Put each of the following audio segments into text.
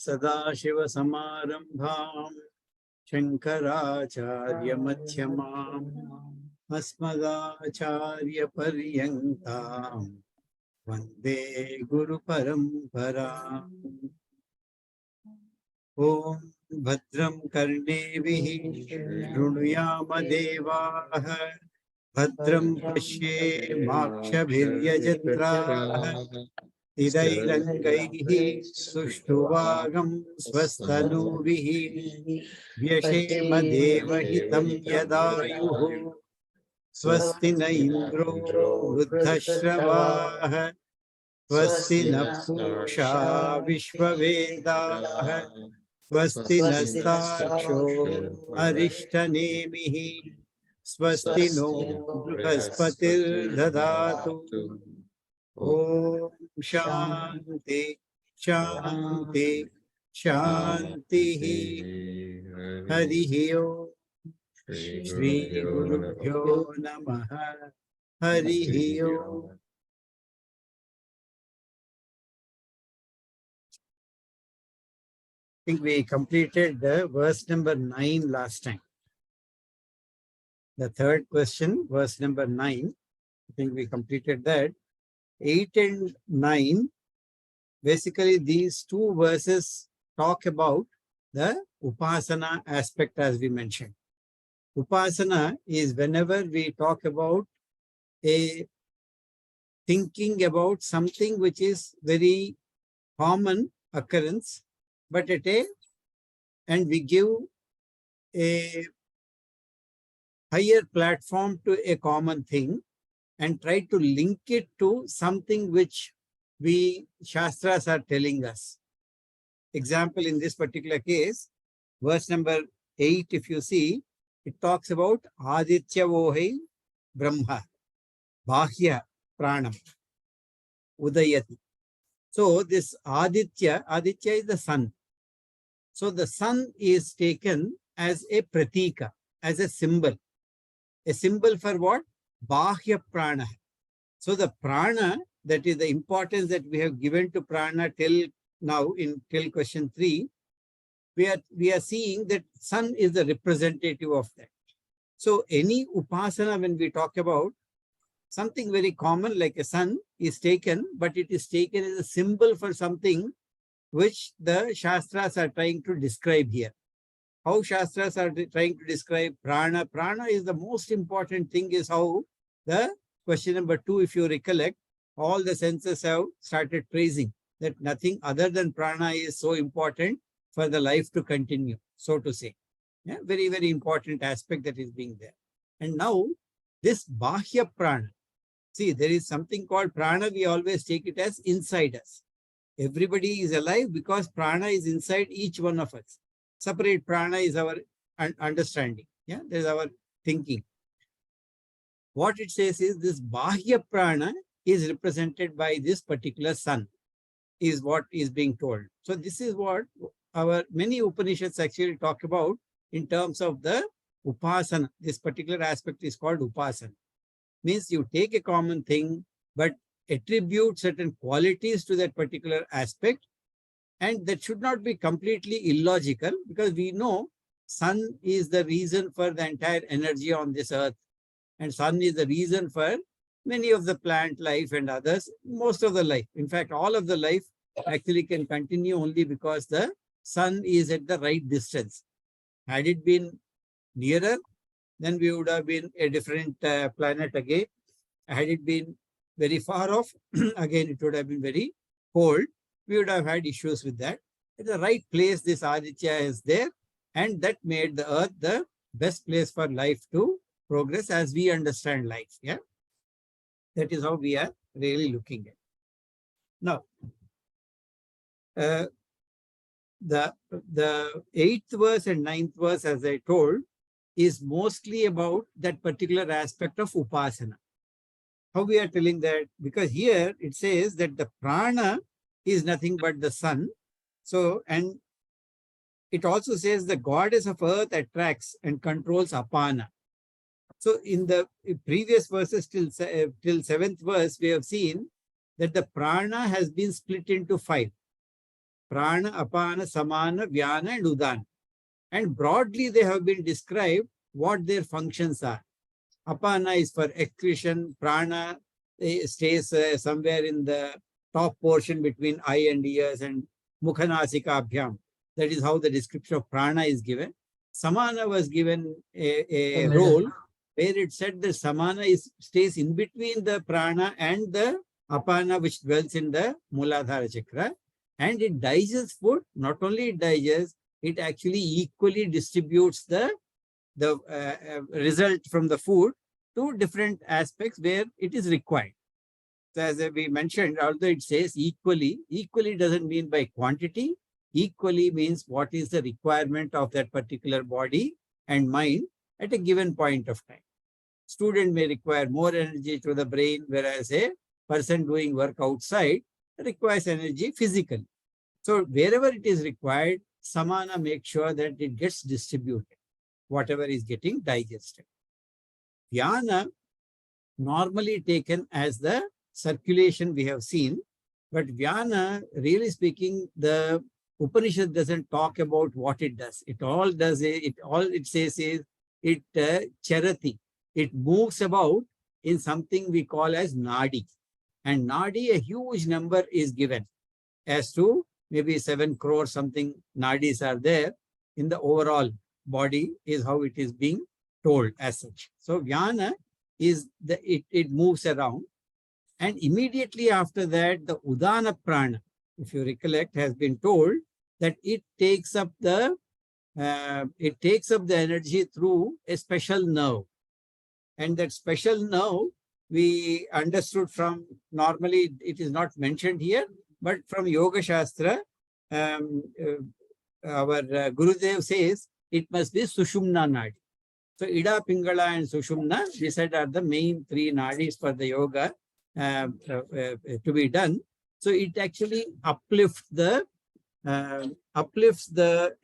सदाशिवसमारम्भां शङ्कराचार्यमध्यमाम् अस्मदाचार्यपर्यन्तां वन्दे गुरुपरम्पराम्। ॐ भद्रं कर्णेभिः शृणुयाम देवाः, भद्रं पश्येमाक्षभिर्यजत्राः, स्थिरैरङ्गैः सुष्ठुवागं स्वस्तनूभिः व्यशेम देवहितं यदायुः। स्वस्ति न इन्द्रो वृद्धश्रवाः, स्वस्ति नः पूषा विश्ववेदाः, स्वस्ति नस्तार्क्ष्यो अरिष्टनेमिः, स्वस्ति नो बृहस्पतिर्दधातु। ॐ शान्ति शान्ति शान्तिः। हरिः ओम्। श्री गुरुभ्यो नमः। हरिः ओम्। I think we completed the verse number 9 last time. The third question, verse number 9. I think we completed that. 8 and 9. Basically, these two verses talk about the upasana aspect, as we mentioned. Upasana is whenever we talk about a thinking about something which is very common occurrence, but and we give a higher platform to a common thing and try to link it to something which we Shastras are telling us. Example, in this particular case, verse number 8, if you see, it talks about Aditya Vohai Brahma, Bahya Pranam, Udayati. So this Aditya is the sun. So the sun is taken as a pratika, as a symbol. A symbol for what? Bahya Prana. So the prana, that is the importance that we have given to prana till now, till question 3, we are seeing that sun is the representative of that. So any upasana, when we talk about something very common like a sun is taken, but it is taken as a symbol for something which the Shastras are trying to describe here. How Shastras are trying to describe prana. Prana is the most important thing, is how the question number 2, if you recollect, all the senses have started praising that nothing other than prana is so important for the life to continue, so to say. Yeah, very, very important aspect that is being there. And now this Bahya Prana. See, there is something called prana. We always take it as inside us. Everybody is alive because prana is inside each one of us. Separate prana is our understanding. Yeah, there is our thinking. What it says is this Bahya Prana is represented by this particular sun, is what is being told. So this is what our many Upanishads actually talk about in terms of the upasana. This particular aspect is called upasana. Means you take a common thing, but attribute certain qualities to that particular aspect, and that should not be completely illogical, because we know sun is the reason for the entire energy on this earth, and sun is the reason for many of the plant life and others, most of the life. In fact, all of the life actually can continue only because the sun is at the right distance. Had it been nearer, then we would have been a different planet again. Had it been very far off, again it would have been very cold. We would have had issues with that. At the right place, this Aditya is there, and that made the earth the best place for life to progress as we understand life. Yeah, that is how we are really looking at. Now, the 8th verse and 9th verse, as I told, is mostly about that particular aspect of upasana. How we are telling that? Because here it says that the prana is nothing but the sun. So, and it also says the goddess of earth attracts and controls apana. So in the previous verses till 7th verse, we have seen that the prana has been split into 5. Prana, Apana, Samana, Vyana and Udana. And broadly they have been described what their functions are. Apana is for excretion, Prana stays somewhere in the top portion between eye and ears and Mukhanasika Abhyam. That is how the description of Prana is given. Samana was given a role where it said that Samana stays in between the Prana and the Apana, which dwells in the Muladhara Chakra. And it digests food. Not only it digests, it actually equally distributes the result from the food to different aspects where it is required. So as we mentioned, although it says equally, equally doesn't mean by quantity. Equally means what is the requirement of that particular body and mind at a given point of time. Student may require more energy to the brain, whereas a person doing work outside requires energy physically. So wherever it is required, Samana makes sure that it gets distributed, whatever is getting digested. Vyana, normally taken as the circulation we have seen, but Vyana, really speaking, the Upanishad doesn't talk about what it does. All it says is it charati. It moves about in something we call as nadi. And nadi, a huge number is given as to maybe 7 crore something nadis are there in the overall body is how it is being told as such. So Vyana is it moves around. And immediately after that, the Udana Prana, if you recollect, has been told that it takes up the energy through a special nerve. And that special nerve we understood from, normally it is not mentioned here, but from Yoga Shastra, our Gurudev says it must be Sushumna Nadi. So Ida, Pingala and Sushumna, we said are the main 3 nadis for the yoga to be done. So it actually uplifts the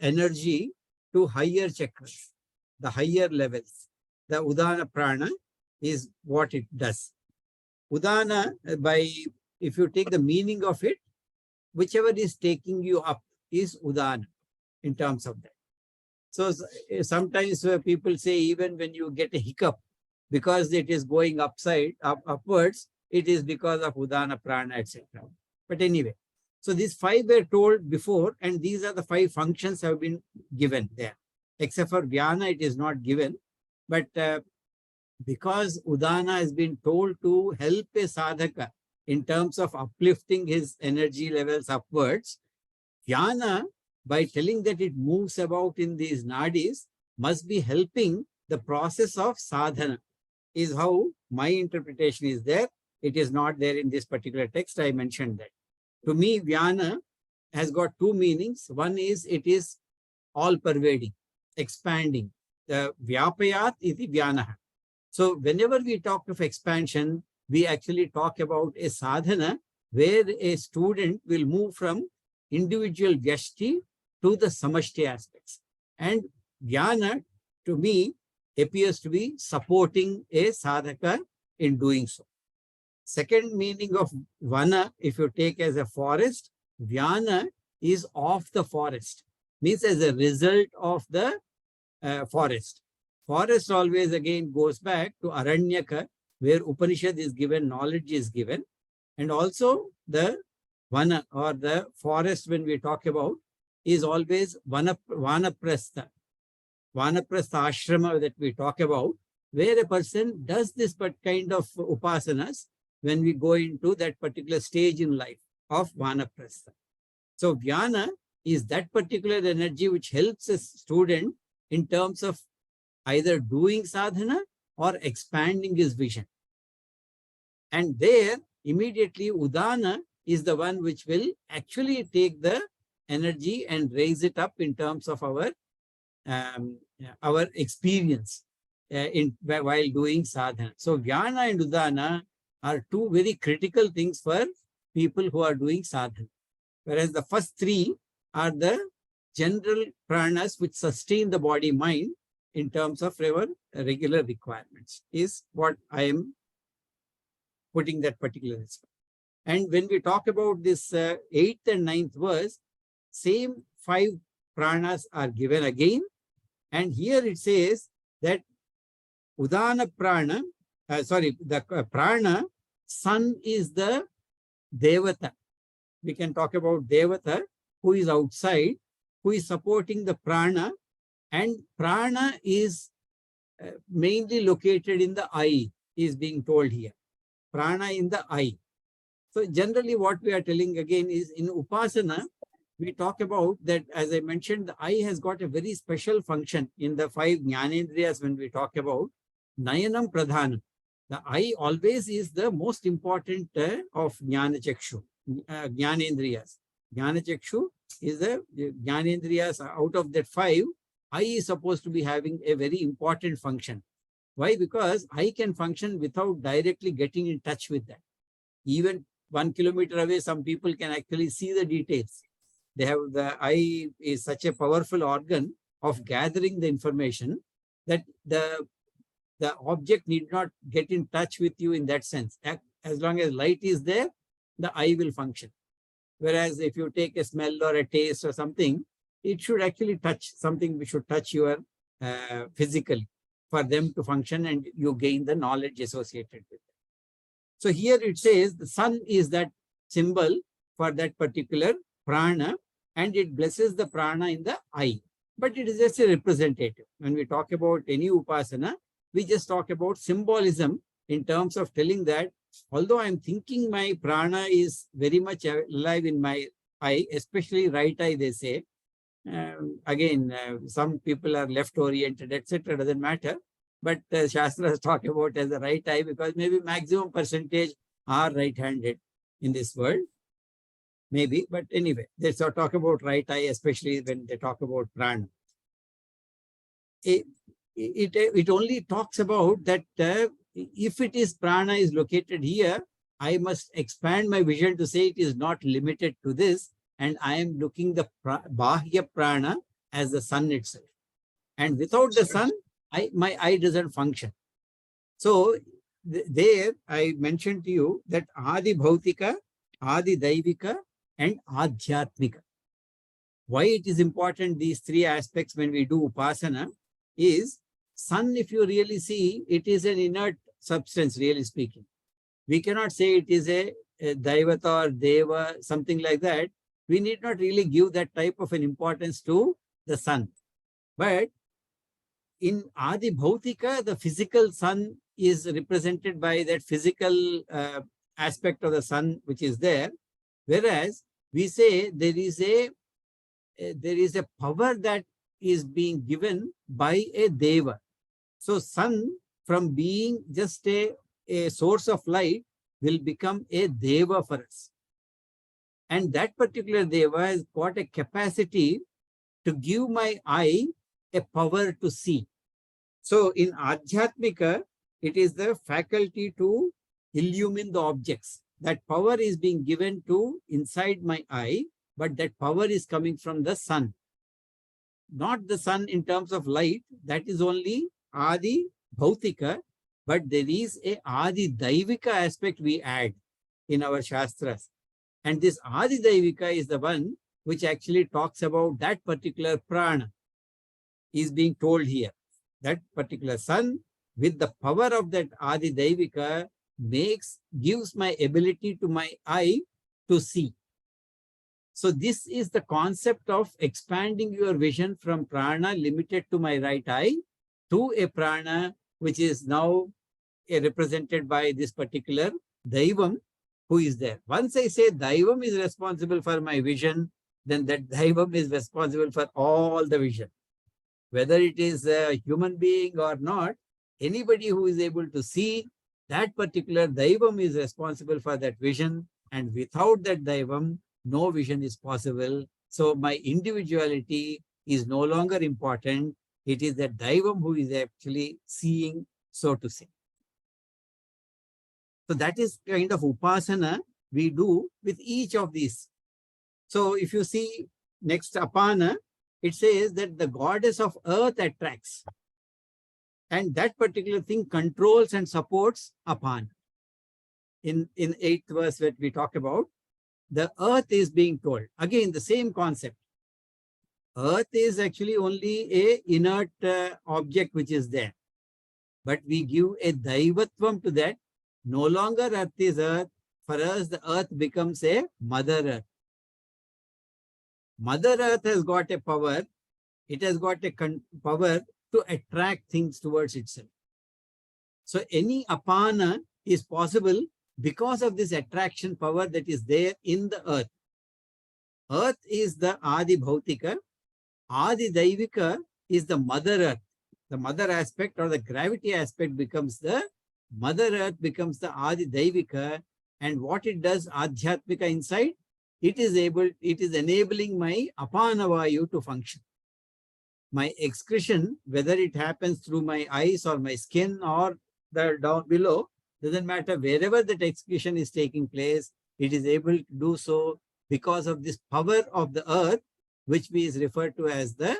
energy to higher chakras, the higher levels. The Udana Prana is what it does. Udana, if you take the meaning of it, whichever is taking you up is Udana in terms of that. So sometimes people say even when you get a hiccup, because it is going upwards, it is because of Udana Prana, etc. But anyway, so these 5 were told before, and these are the 5 functions have been given there. Except for Vyana, it is not given. But because Udana has been told to help a sadhaka in terms of uplifting his energy levels upwards, Vyana, by telling that it moves about in these nadis, must be helping the process of sadhana, is how my interpretation is there. It is not there in this particular text. I mentioned that. To me, Vyana has got 2 meanings. One is it is all-pervading, expanding. The Vyapayat iti Vyanaha. So whenever we talk of expansion, we actually talk about a sadhana where a student will move from individual vyashti to the samashti aspects. And Vyana, to me, appears to be supporting a sadhaka in doing so. Second meaning of Vana, if you take as a forest, Vyana is of the forest, means as a result of the forest. Forest always again goes back to Aranyaka, where Upanishad is given, knowledge is given. And also the Vana or the forest when we talk about is always Vanaprastha. Vanaprastha ashrama that we talk about, where a person does this kind of upasanas when we go into that particular stage in life of Vanaprastha. So Vyana is that particular energy which helps a student in terms of either doing sadhana or expanding his vision. And there, immediately, Udana is the one which will actually take the energy and raise it up in terms of our experience while doing sadhana. So Vyana and Udana are 2 very critical things for people who are doing sadhana. Whereas the first 3 are the general pranas which sustain the body mind in terms of our regular requirements, is what I am putting that particular aspect. And when we talk about this 8th and 9th verse, same 5 pranas are given again. And here it says that Udana prana, the prana, sun is the Devata. We can talk about Devata, who is outside, who is supporting the prana, and prana is mainly located in the eye, is being told here. Prana in the eye. So generally what we are telling again is in Upasana, we talk about that, as I mentioned, the eye has got a very special function in the 5 Jnanendriyas when we talk about Nayanam Pradhanam. The eye always is the most important of Jnanachakshu, Jnanendriyas. Jnanachakshu is the Jnanendriyas. Out of that 5, eye is supposed to be having a very important function. Why? Because eye can function without directly getting in touch with that. Even 1 kilometer away, some people can actually see the details. They have, the eye is such a powerful organ of gathering the information that the object need not get in touch with you in that sense. As long as light is there, the eye will function. Whereas if you take a smell or a taste or something, it should actually touch something, which should touch your physically for them to function, and you gain the knowledge associated with it. So here it says the sun is that symbol for that particular prana, and it blesses the prana in the eye. But it is just a representative. When we talk about any upasana, we just talk about symbolism in terms of telling that although I'm thinking my prana is very much alive in my eye, especially right eye, they say. Some people are left oriented, etc. Doesn't matter. But Shastras talk about as the right eye because maybe maximum percentage are right-handed in this world. Maybe, but anyway, they talk about right eye, especially when they talk about prana. It only talks about that if it is prana is located here, I must expand my vision to say it is not limited to this, and I am looking the bahya prana as the sun itself. And without the sun, my eye doesn't function. So there I mentioned to you that Adi Bhautika, Adi Daivika, and Adhyatmika. Why it is important, these 3 aspects when we do Upasana, is sun, if you really see, it is an inert substance, really speaking. We cannot say it is a Daivata or Deva, something like that. We need not really give that type of an importance to the sun. But in Adi Bhautika, the physical sun is represented by that physical aspect of the sun which is there. Whereas we say there is a power that is being given by a Deva. So sun, from being just a source of light, will become a Deva for us. And that particular Deva has got a capacity to give my eye a power to see. So in Adhyatmika, it is the faculty to illumine the objects. That power is being given to inside my eye, but that power is coming from the sun. Not the sun in terms of light, that is only Adi Bhautika, but there is a Adi Daivika aspect we add in our Shastras. And this Adi Daivika is the one which actually talks about that particular prana is being told here. That particular sun with the power of that Adi Daivika gives my ability to my eye to see. So this is the concept of expanding your vision from prana limited to my right eye to a prana which is now represented by this particular Daivam who is there. Once I say Daivam is responsible for my vision, then that Daivam is responsible for all the vision. Whether it is a human being or not, anybody who is able to see, that particular Daivam is responsible for that vision, and without that Daivam, no vision is possible. So my individuality is no longer important. It is that Daivam who is actually seeing, so to say. So that is kind of upasana we do with each of these. So if you see next Apana, it says that the goddess of earth attracts. And that particular thing controls and supports Apana. In 8th verse that we talk about, the earth is being told. Again, the same concept. Earth is actually only a inert object which is there. But we give a daivatvam to that. No longer earth is earth. For us, the earth becomes a mother earth. Mother earth has got a power. It has got a power to attract things towards itself. So any apana is possible because of this attraction power that is there in the earth. Earth is the Adi Bhautika. Adi Daivika is the mother earth. The mother aspect or the gravity aspect becomes the mother earth, becomes the Adi Daivika. And what it does, Adhyatmika inside, it is enabling my apana vayu to function. My excretion, whether it happens through my eyes or my skin or the down below, doesn't matter. Wherever that excretion is taking place, it is able to do so because of this power of the earth, which is referred to as the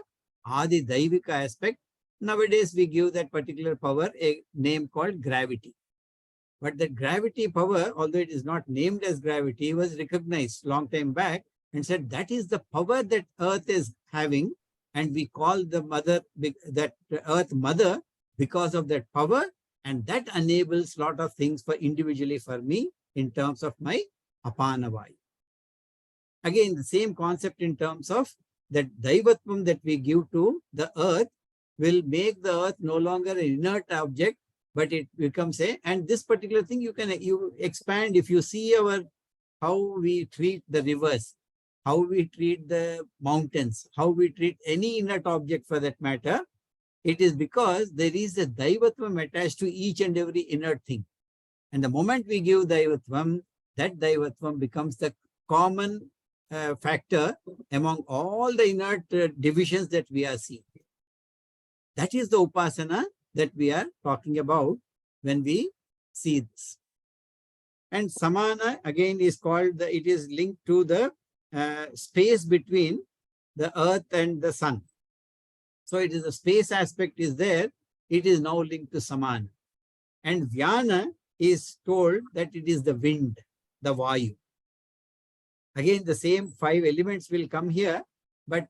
Adi Daivika aspect. Nowadays, we give that particular power a name called gravity. But that gravity power, although it is not named as gravity, was recognized long time back and said that is the power that earth is having. And we call the mother, that earth mother, because of that power. And that enables a lot of things for individually for me in terms of my apana vayu. Again, the same concept in terms of that daivatvam that we give to the earth will make the earth no longer an inert object, but it becomes and this particular thing you expand if you see how we treat the rivers, how we treat the mountains, how we treat any inert object for that matter. It is because there is a daivatvam attached to each and every inert thing. And the moment we give daivatvam, that daivatvam becomes the common factor among all the inert divisions that we are seeing. That is the upasana that we are talking about when we see this. And samana again is called, it is linked to the space between the earth and the sun. So it is the space aspect is there. It is now linked to samana. And vyana is told that it is the wind, the vayu. Again, the same 5 elements will come here, but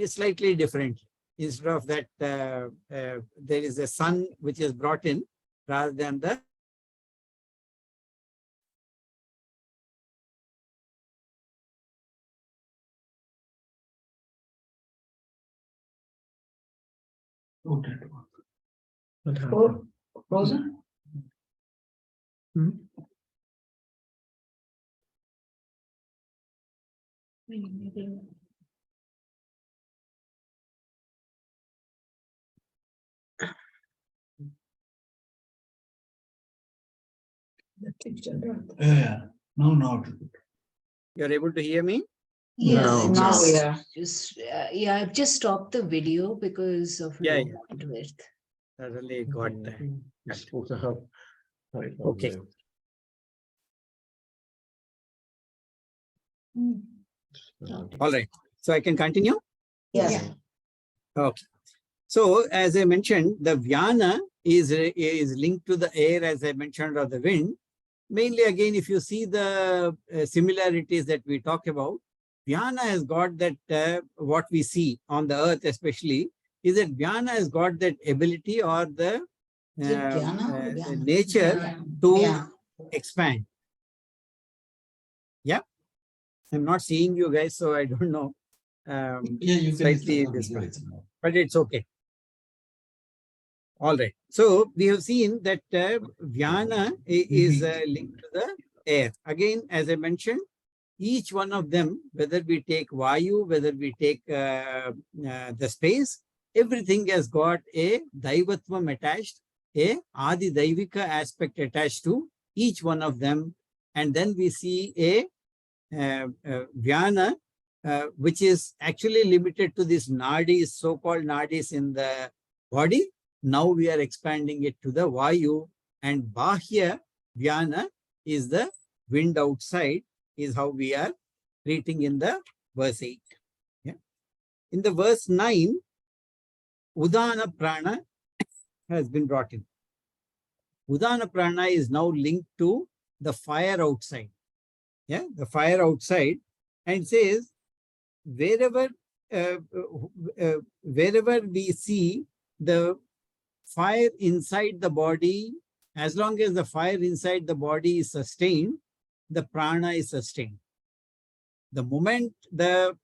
slightly different. Instead of that, there is a sun which is brought in rather than the Frozen? Yeah, no. You're able to hear me? Yes, No. now we are. Yeah, I've just stopped the video because of Yeah, low yeah. bandwidth. Certainly got that. You're supposed to have. Okay. All right. So I can continue? Yes. Okay. So as I mentioned, the vyana is linked to the air, as I mentioned, or the wind. Mainly, again, if you see the similarities that we talk about, vyana has got that, what we see on the earth especially, is that vyana has got that ability or the nature to expand. Yeah. I'm not seeing you guys, so I don't know. Yeah, you can Slightly this, but it's okay. All right. So we have seen that vyana is linked to the air. Again, as I mentioned, each one of them, whether we take vayu, whether we take the space, everything has got a daivatvam attached, a adi daivika aspect attached to each one of them. And then we see a vyana, which is actually limited to these nadis, so-called nadis in the body. Now we are expanding it to the vayu, and bahya vyana is the wind outside, is how we are treating in the verse 8. Yeah. In the verse 9, udana prana has been brought in. Udana prana is now linked to the fire outside. Yeah, the fire outside, and says wherever wherever we see the fire inside the body, as long as the fire inside the body is sustained, the prana is sustained. The moment the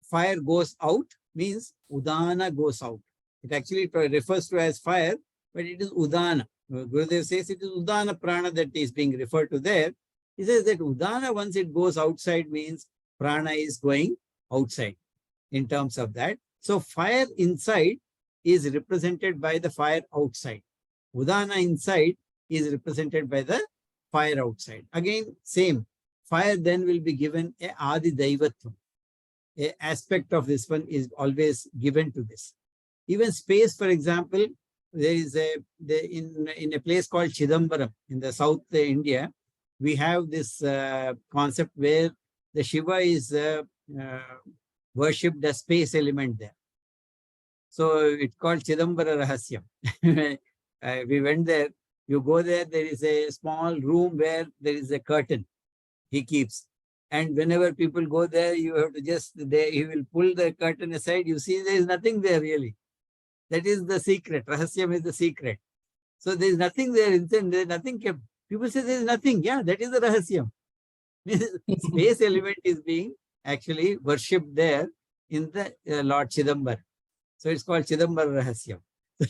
fire goes out means udana goes out. It actually refers to as fire, but it is udana. Gurudev says it is udana prana that is being referred to there. He says that udana, once it goes outside, means prana is going outside in terms of that. So fire inside is represented by the fire outside. Udana inside is represented by the fire outside. Again, same. Fire then will be given a adi daivatvam. A aspect of this one is always given to this. Even space, for example, there is in a place called Chidambaram in the South India, we have this concept where the Shiva is worshipped as space element there. So it's called Chidambara Rahasyam. We went there. You go there, there is a small room where there is a curtain he keeps. And whenever people go there, you have to just, he will pull the curtain aside. You see, there is nothing there really. That is the secret. Rahasyam is the secret. So there is nothing there inside. There is nothing kept. People say there is nothing. Yeah, that is the Rahasyam. Space element is being actually worshipped there in the Lord Chidambar. So it's called Chidambar Rahasyam.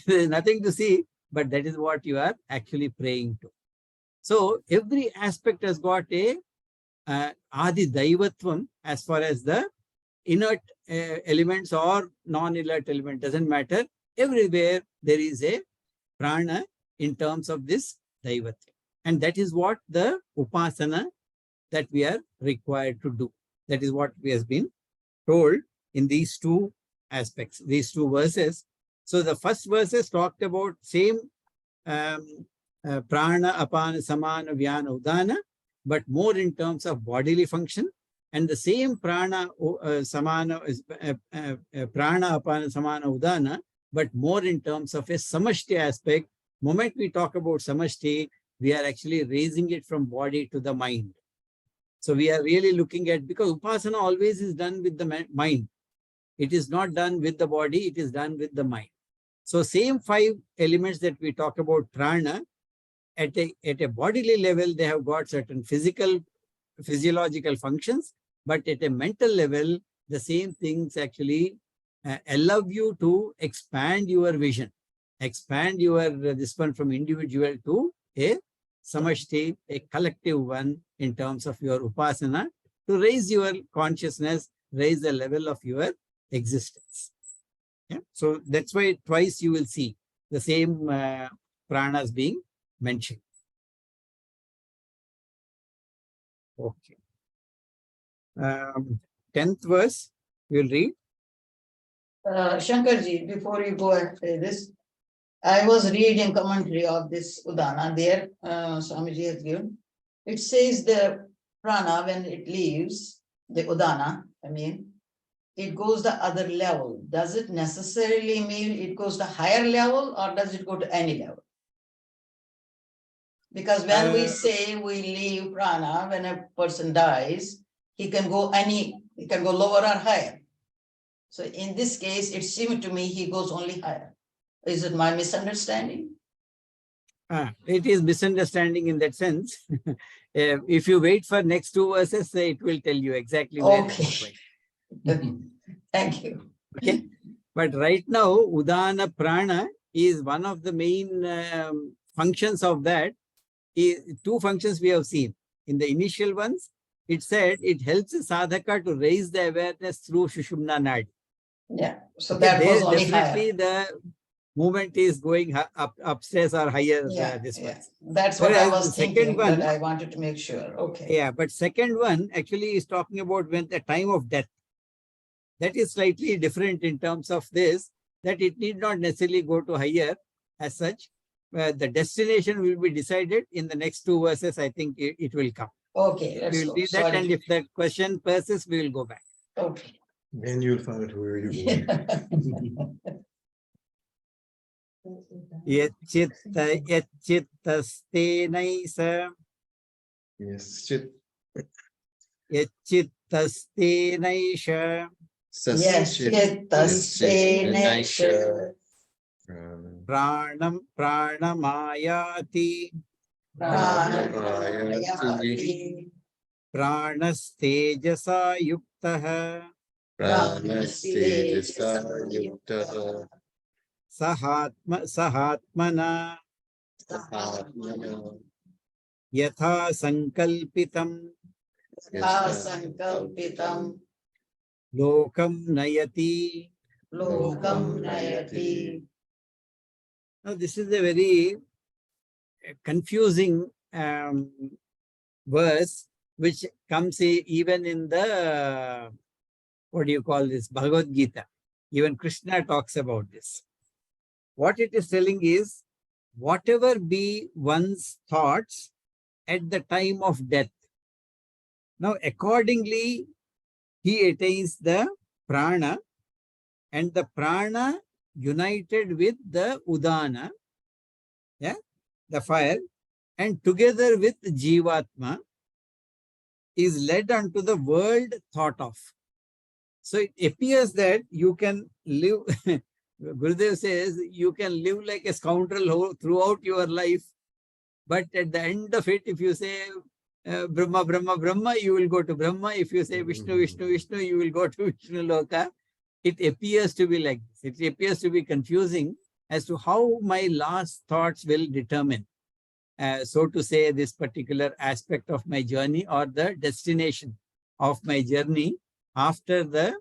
There is nothing to see, but that is what you are actually praying to. So every aspect has got a Adi Daivatvam as far as the inert elements or non-inert element, doesn't matter. Everywhere there is a prana in terms of this Daivatvam. And that is what the Upasana that we are required to do. That is what we has been told in these two aspects, these two verses. So the first verses talked about same prana, apana, samana, vyana, udana, but more in terms of bodily function. And the same prana, samana, prana, apana, samana, udana, but more in terms of a samashti aspect. Moment we talk about samashti, we are actually raising it from body to the mind. So we are really looking at, because upasana always is done with the mind. It is not done with the body, it is done with the mind. So same 5 elements that we talk about prana, at a bodily level, they have got certain physiological functions, but at a mental level, the same things actually allow you to expand your vision, expand your this one from individual to a samashti, a collective one in terms of your upasana, to raise your consciousness, raise the level of your existence. Yeah? So that's why twice you will see the same pranas being mentioned. Okay. 10th verse, we will read. Shankarji, before you go and say this, I was reading commentary of this Udana there, Swamiji has given. It says the prana, when it leaves, the Udana, it goes the other level. Does it necessarily mean it goes to higher level, or does it go to any level? Because when we say we leave prana, when a person dies, he can go lower or higher. So in this case, it seemed to me he goes only higher. Is it my misunderstanding? It is misunderstanding in that sense. If you wait for next 2 verses, it will tell you exactly where it is going. Thank you. Okay. But right now, Udana Prana is one of the main functions of that. 2 functions we have seen. In the initial ones, it said it helps the sadhaka to raise the awareness through Shushumna Nadi. Yeah, so Okay, that was only definitely higher. the movement is going upstairs or higher. This one. That's what I was thinking, but I wanted to make sure. Okay. Yeah, but second one actually is talking about when the time of death. That is slightly different in terms of this, that it need not necessarily go to higher as such. The destination will be decided in the next 2 verses. I think it will come. Okay, we will read that, and if that question persists, we will go back. Okay. Then you'll find out where you're going. Yachittasthenaisa. Yes, chit. Yachittasthenaisha Yes, tasya pranam pranamayati pranayati pranastejasa yuktaha Pranastejasa sahatmana yatha sankalpitam sankalpitam lokam nayati. lokam nayati. Now, this is a very confusing verse which comes even in the, what do you call this, Bhagavad Gita. Even Krishna talks about this. What it is telling is, whatever be one's thoughts at the time of death, now accordingly he attains the prana, and the prana united with the udana, yeah, the fire, and together with jivatma is led unto the world thought of. So it appears that you can live, Gurudev says, you can live like a scoundrel throughout your life, but at the end of it, if you say Brahma, Brahma, Brahma, you will go to Brahma. If you say Vishnu, Vishnu, Vishnu, you will go to Vishnu Loka. It appears to be like this. It appears to be confusing as to how my last thoughts will determine, so to say, this particular aspect of my journey or the destination of my journey after the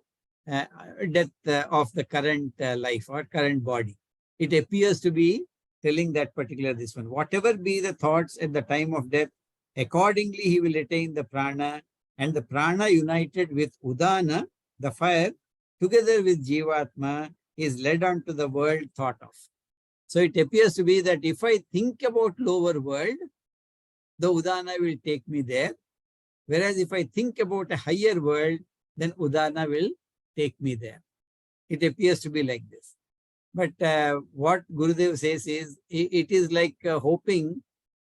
death of the current life or current body. It appears to be telling that particular this one. Whatever be the thoughts at the time of death, accordingly he will attain the prana, and the prana united with udana, the fire, together with jivatma, is led on to the world thought of. So it appears to be that if I think about lower world, the udana will take me there. Whereas if I think about a higher world, then udana will take me there. It appears to be like this. But what Gurudev says is, it is like hoping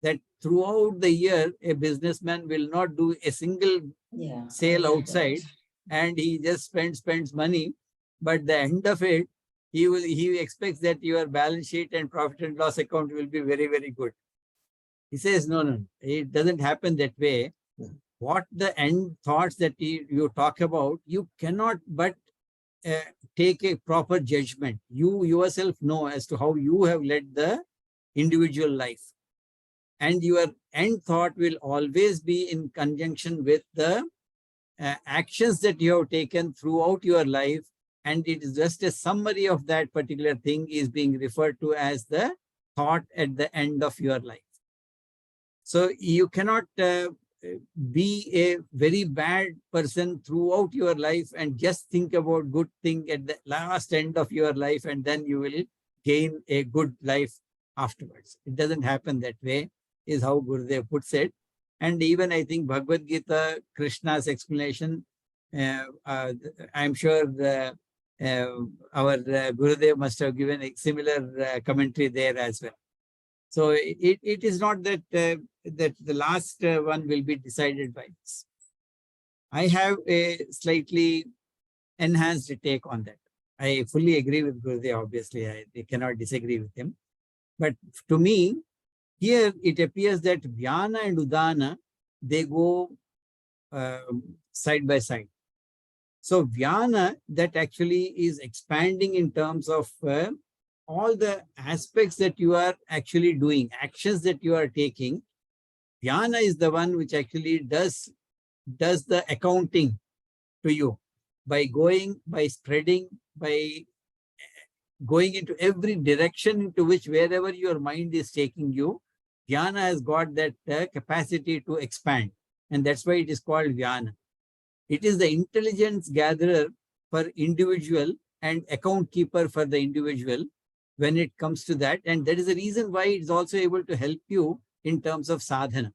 that throughout the year, a businessman will not do a single sale outside, and he just spends money. But the end of it, he expects that your balance sheet and profit and loss account will be very, very good. He says, no, it doesn't happen that way. What the end thoughts that you talk about, you cannot but take a proper judgment. You yourself know as to how you have led the individual life. And your end thought will always be in conjunction with the actions that you have taken throughout your life. And it is just a summary of that particular thing is being referred to as the thought at the end of your life. So you cannot be a very bad person throughout your life and just think about good thing at the last end of your life, and then you will gain a good life afterwards. It doesn't happen that way, is how Gurudev puts it. And even I think Bhagavad Gita, Krishna's explanation, I'm sure our Gurudev must have given a similar commentary there as well. So it is not that that the last one will be decided by this. I have a slightly enhanced take on that. I fully agree with Gurudev, obviously. I cannot disagree with him. But to me, here it appears that Vyana and Udana, they go side by side. So Vyana, that actually is expanding in terms of all the aspects that you are actually doing, actions that you are taking. Vyana is the one which actually does the accounting to you by going, by spreading, by going into every direction into which wherever your mind is taking you. Vyana has got that capacity to expand, and that's why it is called Vyana. It is the intelligence gatherer for individual and account keeper for the individual when it comes to that. And that is the reason why it's also able to help you in terms of sadhana.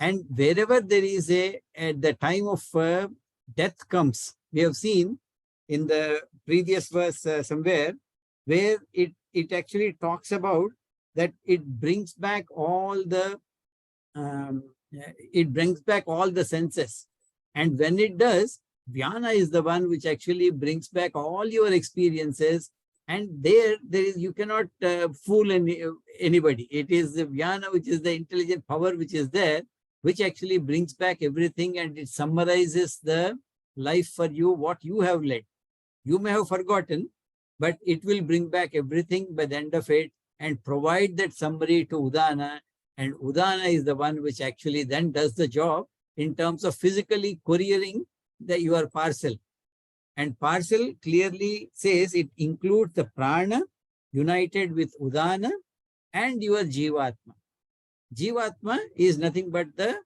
And wherever there is at the time of death comes, we have seen in the previous verse somewhere, where it actually talks about that it brings back all the senses. And when it does, Vyana is the one which actually brings back all your experiences. And there is, you cannot fool anybody. It is the Vyana, which is the intelligent power which is there, which actually brings back everything, and it summarizes the life for you, what you have led. You may have forgotten, but it will bring back everything by the end of it and provide that summary to Udana. And Udana is the one which actually then does the job in terms of physically couriering your parcel. And parcel clearly says it includes the prana united with Udana and your Jivatma. Jivatma is nothing but the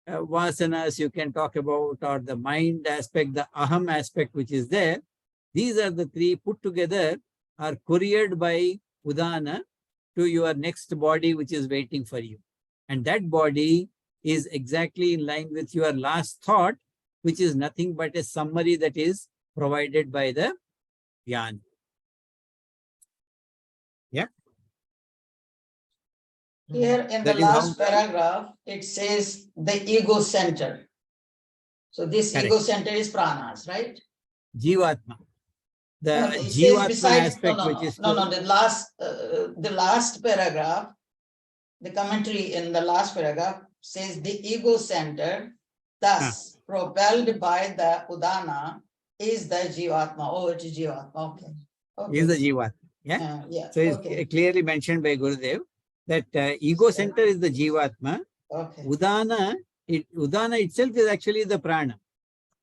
vasanas you can talk about, or the mind aspect, the aham aspect which is there. These are the three put together, are couriered by Udana to your next body which is waiting for you. And that body is exactly in line with your last thought, which is nothing but a summary that is provided by the Vyana. Yeah. Here in the That is how- last paragraph, it says the ego center. So this Correct. ego center is pranas, right? Jivatma. The No, it says Jivatma besides, aspect which is the last paragraph, the commentary in the last paragraph says the ego center, thus propelled by the Udana, is the Jivatma. Oh, it is Jivatma. Okay. is the Jivatma. Yeah. So it's Okay. clearly mentioned by Gurudev that ego center is the Jivatma. Okay. Udana itself is actually the prana,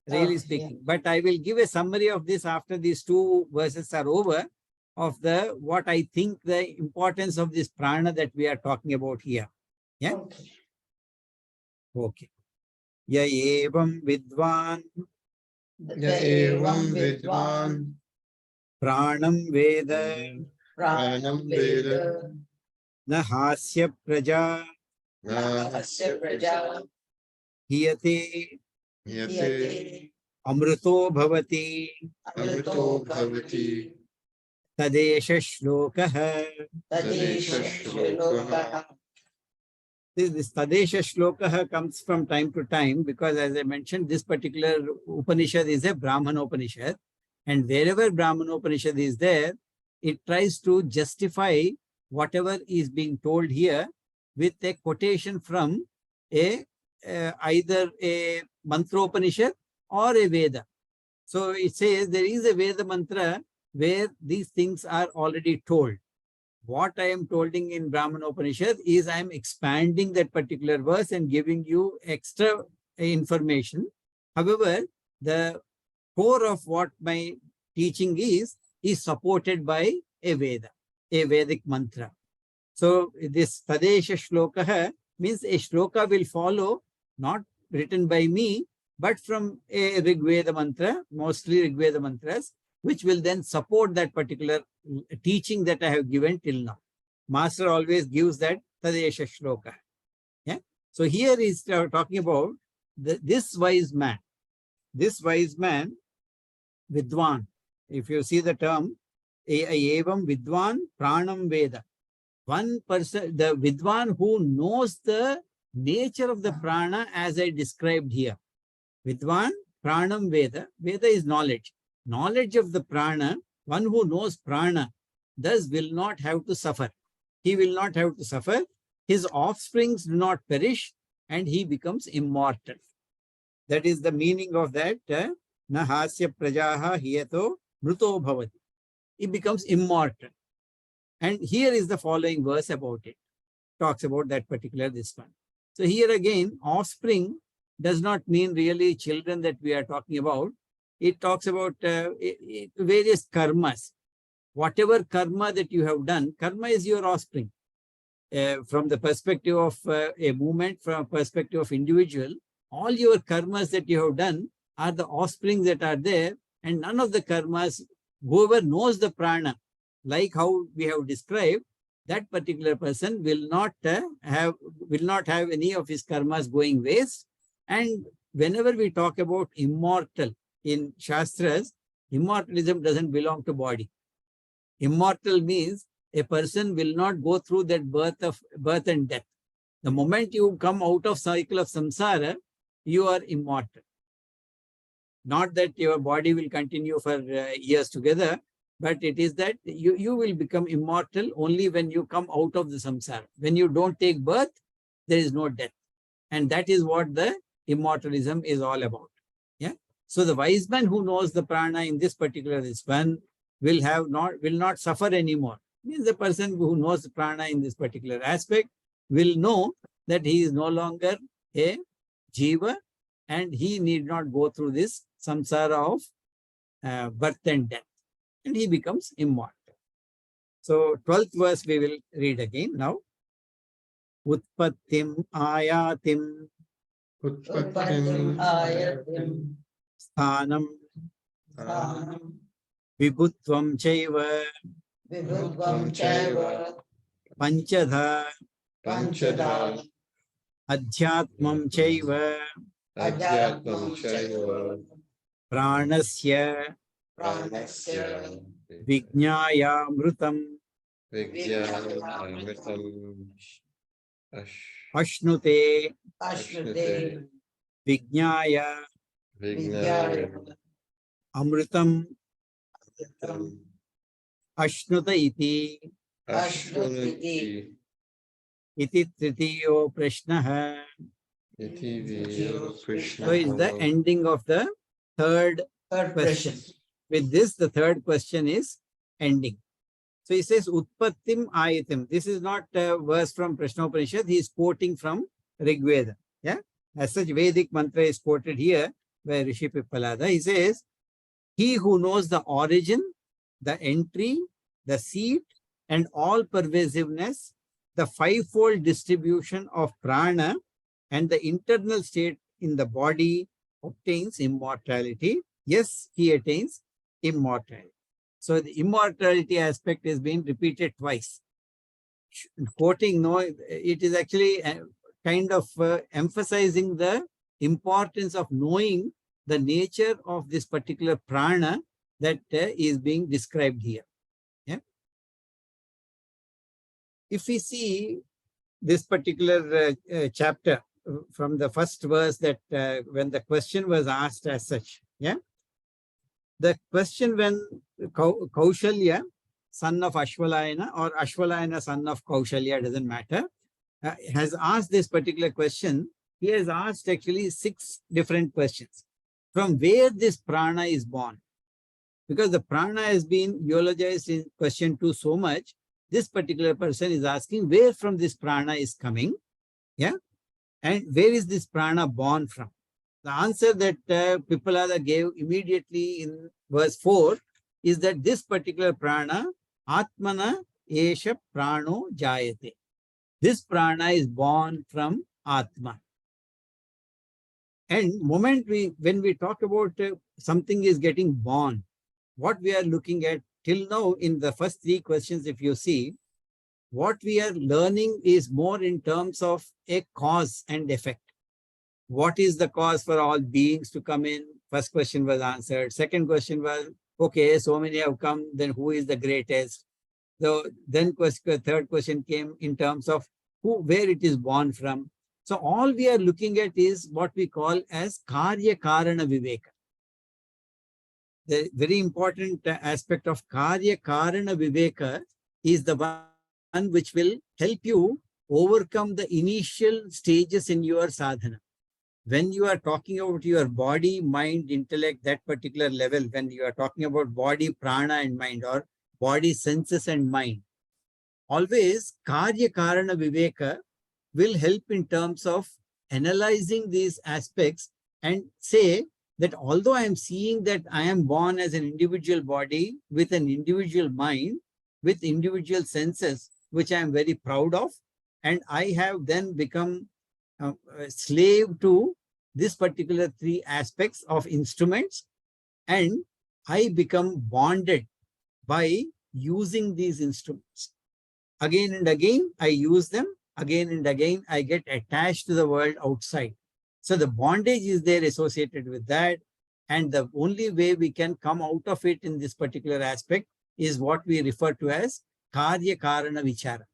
really Okay, speaking. But I will give a summary of this after these two verses are over, of the what I think the importance of this prana that we are talking about here. Yeah. Okay. Okay. Ya evam vidvan evam vidvan pranam veda pranam veda na hasya praja Nahasya praja hiyate yate amruto bhavati amrito bhavati tadesha shlokaha. tadesha shlokaha. This Tadesha Shlokaha comes from time to time because, as I mentioned, this particular Upanishad is a Brahmana Upanishad. And wherever Brahmana Upanishad is there, it tries to justify whatever is being told here with a quotation from either a Mantra Upanishad or a Veda. So it says there is a Veda mantra where these things are already told. What I am holding in Brahmana Upanishad is I am expanding that particular verse and giving you extra information. However, the core of what my teaching is supported by a Veda, a Vedic mantra. So this Tadesha Shlokaha means a shloka will follow, not written by me, but from a Rig Veda mantra, mostly Rig Veda mantras, which will then support that particular teaching that I have given till now. Master always gives that Tadesha Shloka. Yeah. So here he's talking about this wise man. This wise man, Vidwan. If you see the term, Evam Vidwan Pranam Veda. One person, the Vidwan who knows the nature of the prana as I described here. Vidwan Pranam Veda. Veda is knowledge. Knowledge of the prana, one who knows prana, thus will not have to suffer. He will not have to suffer. His offsprings do not perish and he becomes immortal. That is the meaning of that. Na hasya prajaha hiyato mruto bhavati. He becomes immortal. And here is the following verse about it. Talks about that particular this one. So here again, offspring does not mean really children that we are talking about. It talks about various karmas. Whatever karma that you have done, karma is your offspring. From the perspective of a movement, from a perspective of individual, all your karmas that you have done are the offspring that are there, and none of the karmas, whoever knows the prana, like how we have described, that particular person will not have any of his karmas going waste. And whenever we talk about immortal in Shastras, immortalism doesn't belong to body. Immortal means a person will not go through that birth and death. The moment you come out of cycle of samsara, you are immortal. Not that your body will continue for years together, but it is that you will become immortal only when you come out of the samsara. When you don't take birth, there is no death. And that is what the immortalism is all about. Yeah. So the wise man who knows the prana in this particular one will not suffer anymore. Means the person who knows the prana in this particular aspect will know that he is no longer a jiva and he need not go through this samsara of birth and death. And he becomes immortal. So 12th verse we will read again now. Utpattim ayatim Utpattim ayatim sthanam sthanam vibhutvam chaiva vibhutvam chaiva panchadha panchadha adhyatmam chaiva adhyatmam chaiva pranasya pranasya vijñāyamrutam Vidyamritam ashnute ashrute vijñāya vidyaya amrutam ashnuta iti ashruti iti tritiyo prashnaha. So is the ending of the third third question. question. With this, the third question is ending. So he says, Utpattim ayatim. This is not a verse from Prashnopanishad. He is quoting from Rig Veda. Yeah? As such, Vedic mantra is quoted here by Rishi Pippalada. He says, he who knows the origin, the entry, the seat, and all pervasiveness, the fivefold distribution of prana, and the internal state in the body obtains immortality. Yes, he attains immortality. So the immortality aspect is being repeated twice. Quoting, no, it is actually kind of emphasizing the importance of knowing the nature of this particular prana that is being described here. Yeah? If we see this particular chapter from the first verse, that when the question was asked as such, yeah, the question when Kaushalya, son of Ashwalayana, or Ashwalayana, son of Kaushalya, doesn't matter, has asked this particular question, he has asked actually 6 different questions. From where this prana is born? Because the prana has been eulogized in question 2 so much, this particular person is asking where from this prana is coming, yeah, and where is this prana born from? The answer that Pippalada gave immediately in verse 4 is that this particular prana, Atmana Esha Prano Jayate. This prana is born from Atma. And when we talk about something is getting born, what we are looking at till now in the first 3 questions, if you see, what we are learning is more in terms of a cause and effect. What is the cause for all beings to come in? First question was answered. Second question was, okay, so many have come, then who is the greatest? So then third question came in terms of where it is born from. So all we are looking at is what we call as Karya Karana Viveka. The very important aspect of Karya Karana Viveka is the one which will help you overcome the initial stages in your sadhana. When you are talking about your body, mind, intellect, that particular level, when you are talking about body, prana and mind, or body, senses and mind, always Karya Karana Viveka will help in terms of analyzing these aspects and say that although I am seeing that I am born as an individual body with an individual mind, with individual senses, which I am very proud of, and I have then become a slave to this particular 3 aspects of instruments, and I become bonded by using these instruments. Again and again, I use them. Again and again, I get attached to the world outside. So the bondage is there associated with that. And the only way we can come out of it in this particular aspect is what we refer to as Karya Karana Vichara,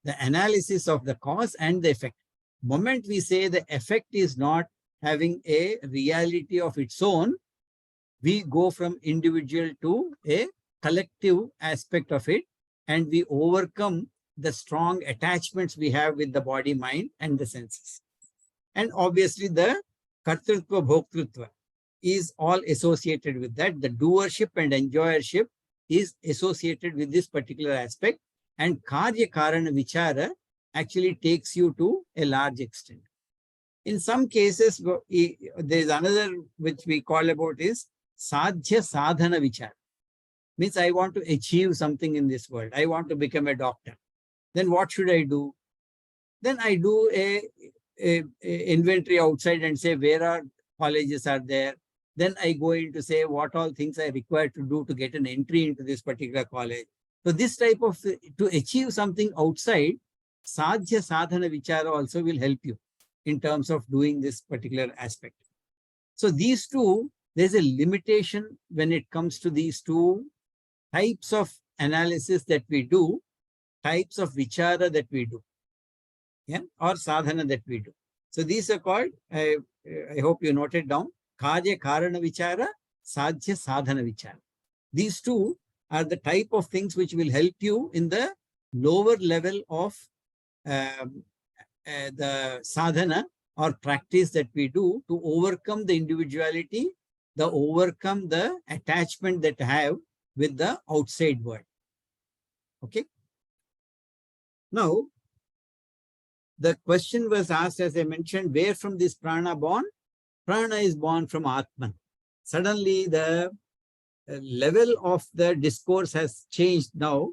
the analysis of the cause and the effect. Moment we say the effect is not having a reality of its own, we go from individual to a collective aspect of it, and we overcome the strong attachments we have with the body, mind, and the senses. And obviously, the kartrutva, bhoktrutva is all associated with that. The doership and enjoyership is associated with this particular aspect, and karya karana vichara actually takes you to a large extent. In some cases, there is another which we call about is sadhya sadhana vichara. Means I want to achieve something in this world. I want to become a doctor. Then what should I do? Then I do a inventory outside and say where are colleges are there. Then I go in to say what all things I require to do to get an entry into this particular college. So this type of, to achieve something outside, sadhya sadhana vichara also will help you in terms of doing this particular aspect. So these two, there's a limitation when it comes to these two types of analysis that we do, types of vichara that we do, yeah, or sadhana that we do. So these are called, I hope you noted down, karya karana vichara, sadhya sadhana vichara. These two are the type of things which will help you in the lower level of the sadhana or practice that we do to overcome the individuality, the overcome the attachment that I have with the outside world. Okay. Now, the question was asked, as I mentioned, where from this prana born? Prana is born from Atman. Suddenly, the level of the discourse has changed now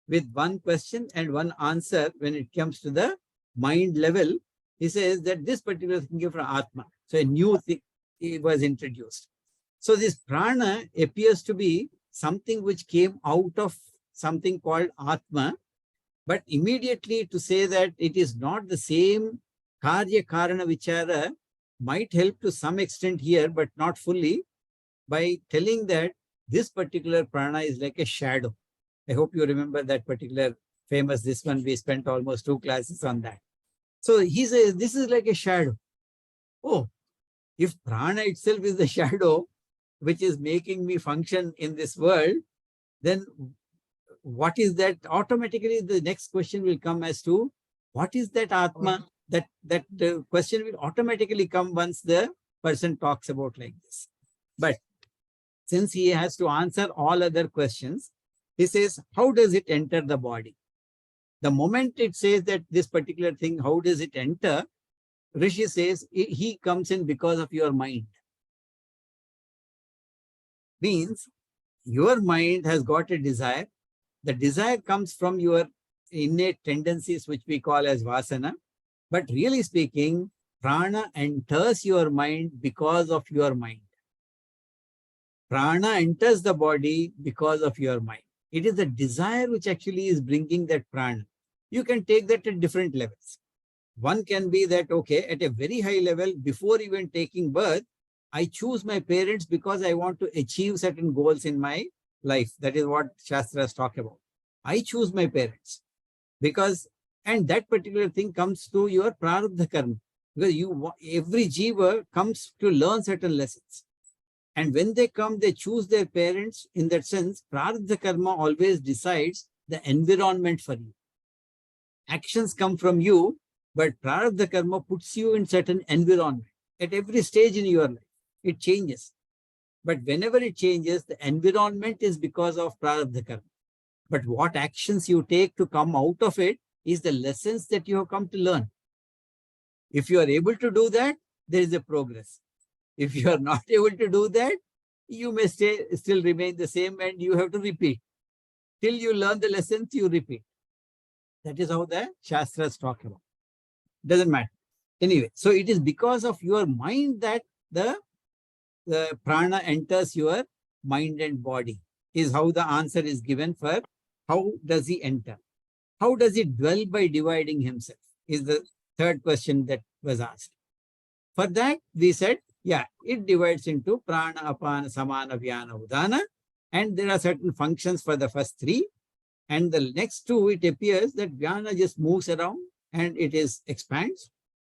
with one question and one answer when it comes to the mind level. He says that this particular thing is from Atma. So a new thing was introduced. So this prana appears to be something which came out of something called Atma, but immediately to say that it is not the same karya karana vichara might help to some extent here, but not fully, by telling that this particular prana is like a shadow. I hope you remember that particular famous, this one, we spent almost 2 classes on that. So he says, this is like a shadow. Oh, if prana itself is the shadow, which is making me function in this world, then what is that? Automatically, the next question will come as to what is that Atma? That question will automatically come once the person talks about like this. But since he has to answer all other questions, he says, how does it enter the body? The moment it says that this particular thing, how does it enter? Rishi says, he comes in because of your mind. Means your mind has got a desire. The desire comes from your innate tendencies, which we call as vasana. But really speaking, prana enters your mind because of your mind. Prana enters the body because of your mind. It is the desire which actually is bringing that prana. You can take that at different levels. One can be that, okay, at a very high level, before even taking birth, I choose my parents because I want to achieve certain goals in my life. That is what Shastras talk about. I choose my parents because, and that particular thing comes to your prarabdha karma. Because every jiva comes to learn certain lessons. And when they come, they choose their parents. In that sense, prarabdha karma always decides the environment for you. Actions come from you, but prarabdha karma puts you in certain environment. At every stage in your life, it changes. But whenever it changes, the environment is because of prarabdha karma. But what actions you take to come out of it is the lessons that you have come to learn. If you are able to do that, there is a progress. If you are not able to do that, you may still remain the same and you have to repeat. Till you learn the lessons, you repeat. That is how the Shastras talk about. Doesn't matter. Anyway, so it is because of your mind that the prana enters your mind and body, is how the answer is given for how does he enter. How does he dwell by dividing himself, is the third question that was asked. For that, we said, yeah, it divides into prana, apana, samana, vyana, udana, and there are certain functions for the first 3. And the next 2, it appears that vyana just moves around and it is expands.